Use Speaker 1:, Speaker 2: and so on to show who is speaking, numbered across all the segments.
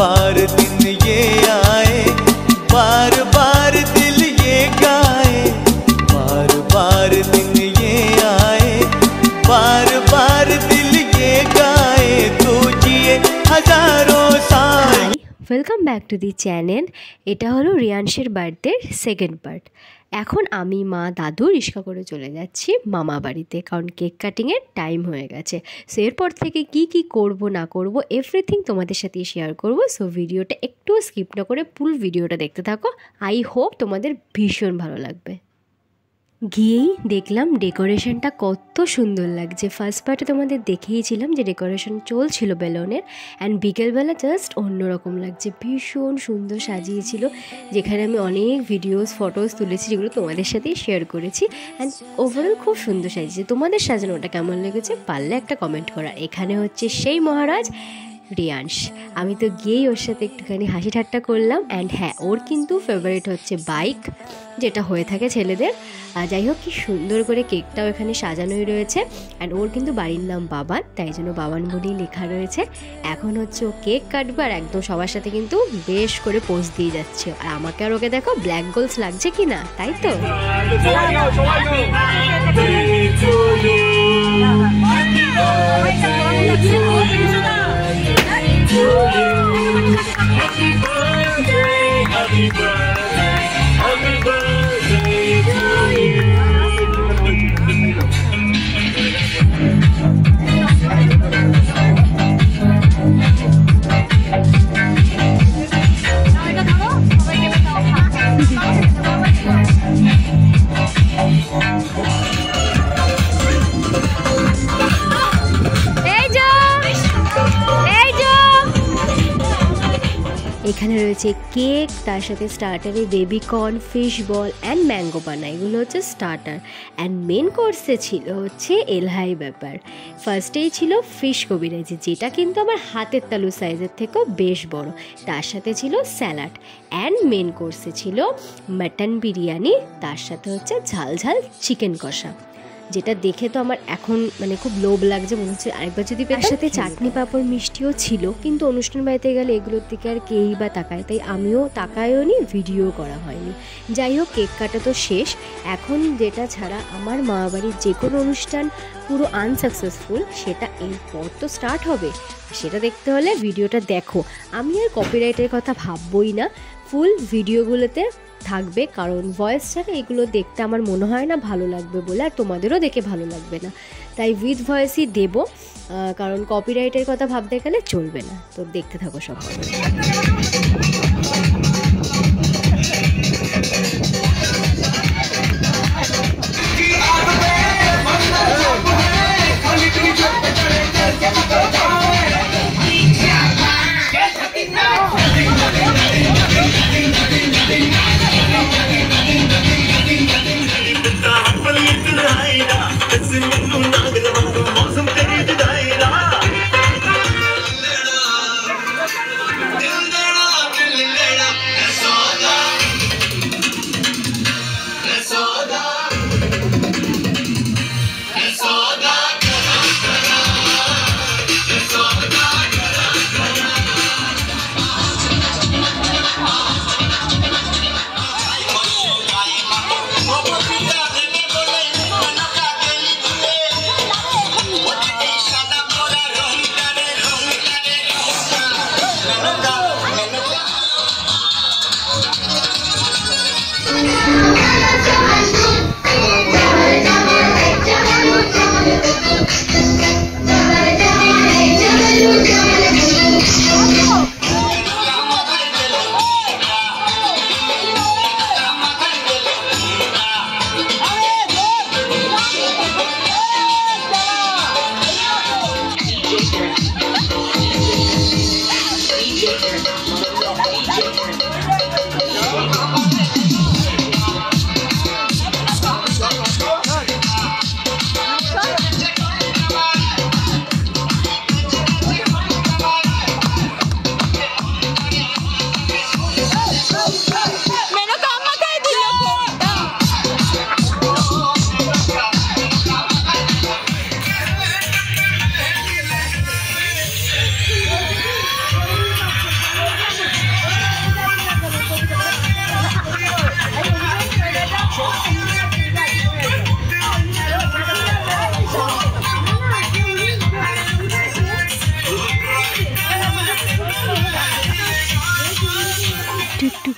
Speaker 1: बार दिन ये आए, बार बार दिल ये गाए, बार बार दिन ये आए, बार बार दिल ये गाए, तो जिए हजारों साल।
Speaker 2: Welcome back to the channel. এটা হলো রিয়াংশের বার্থডের সেকেন্ড পার্ট। এখন আমি মা দাদু রিক্সা করে চলে যাচ্ছি মামা বাড়িতে, কারণ কেক কাটিংয়ের টাইম হয়ে গেছে। সো এরপর থেকে কি করব না করব এভরিথিং তোমাদের সাথে শেয়ার করব। সো ভিডিওটা একটু স্কিপ না করে ফুল ভিডিওটা দেখতে থাকো। আই হোপ তোমাদের ভীষণ ভালো লাগবে। গিয়েই দেখলাম ডেকোরেশনটা কত সুন্দর লাগছে। ফার্স্ট পার্টে তোমাদের দেখিয়েছিলাম যে ডেকোরেশন চলছিল বেলুনের, অ্যান্ড বিকেলবেলা জাস্ট অন্যরকম লাগছে, ভীষণ সুন্দর সাজিয়েছিল, যেখানে আমি অনেক ভিডিওস ফটোস তুলেছি যেগুলো তোমাদের সাথেই শেয়ার করেছি। অ্যান্ড ওভারঅল খুব সুন্দর সাজিয়েছে। তোমাদের সাজানোটা কেমন লেগেছে পারলে একটা কমেন্ট করা। এখানে হচ্ছে সেই মহারাজ রিয়াংশ। আমি তো গিয়েই ওর সাথে একটুখানি হাসি ঠাট্টা করলাম। অ্যান্ড হ্যাঁ, ওর কিন্তু ফেভারিট হচ্ছে বাইক, যেটা হয়ে থাকে ছেলেদের। যাই হোক, কি সুন্দর করে কেকটাও এখানে সাজানোই রয়েছে। অ্যান্ড ওর কিন্তু বাড়ির নাম বাবান, তাই জন্য বাবান বলেই লেখা রয়েছে। এখন হচ্ছে ও কেক কাটবে আর একদম সবার সাথে কিন্তু বেশ করে পোজ দিয়ে যাচ্ছে। আর আমাকে আর ওকে দেখো ব্ল্যাক গোলস লাগছে কি না, তাই তো? এখানে রয়েছে কেক, তার সাথে স্টার্টারে baby corn, fish ball and mango বানা, এগুলো হচ্ছে স্টার্টার। অ্যান্ড মেন কোর্সে ছিল হচ্ছে এলহাই ব্যাপার। ফার্স্টেই ছিল ফিশ কবিরাজি, যেটা কিন্তু আমার হাতের তালু সাইজের থেকেও বেশ বড়। তার সাথে ছিল স্যালাড। অ্যান্ড মেন কোর্সে ছিল মাটন বিরিয়ানি, তার সাথে হচ্ছে ঝাল ঝাল চিকেন কষা, যেটা দেখে তো আমার এখন মানে খুব লোভ লাগছে, মনে হচ্ছে আরেকবার যদি পেতাম। সাথে চাটনি পাঁপড় মিষ্টিও ছিল, কিন্তু অনুষ্ঠান বাড়িতে গেলে এগুলোর দিকে আর কেই বা তাকায়, তাই আমিও তাকায়ও নি, ভিডিও করা হয়নি। যাই হোক, কেক কাটা তো শেষ। এখন যেটা ছাড়া আমার মামা বাড়ির যে কোনো অনুষ্ঠান পুরো আনসাকসেসফুল, সেটা এরপর তো স্টার্ট হবে। সেটা দেখতে হলে ভিডিওটা দেখো। আমি আর কপিরাইটের কথা ভাববই না, ফুল ভিডিওগুলোতে থাকবে, কারণ ভয়েস ছাড়া এগুলো দেখতে আমার মনে হয় না ভালো লাগবে বলে, আর তোমাদেরও দেখে ভালো লাগবে না, তাই উইথ ভয়েসই দেবো, কারণ কপিরাইটের কথা ভাবতে গেলে চলবে না। তো দেখতে থাকো সব।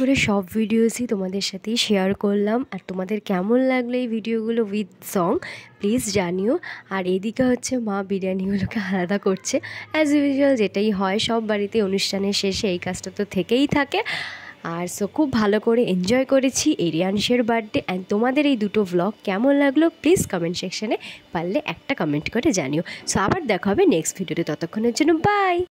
Speaker 2: ধরে সব ভিডিওসই তোমাদের সাথেই শেয়ার করলাম। আর তোমাদের কেমন লাগলো এই ভিডিওগুলো উইথ সং প্লিজ জানিও। আর এদিকে হচ্ছে মা বিরিয়ানিগুলোকে আলাদা করছে, অ্যাজ ইউজুয়াল যেটাই হয় সব বাড়িতে অনুষ্ঠানের শেষে এই কাজটা তো থেকেই থাকে। আর সো খুব ভালো করে এনজয় করেছি এই রিয়াংশের বার্থডে। অ্যান্ড তোমাদের এই দুটো ভ্লগ কেমন লাগলো প্লিজ কমেন্ট সেকশানে পারলে একটা কমেন্ট করে জানিও। সো আবার দেখা হবে নেক্সট ভিডিওতে, ততক্ষণের জন্য বাই।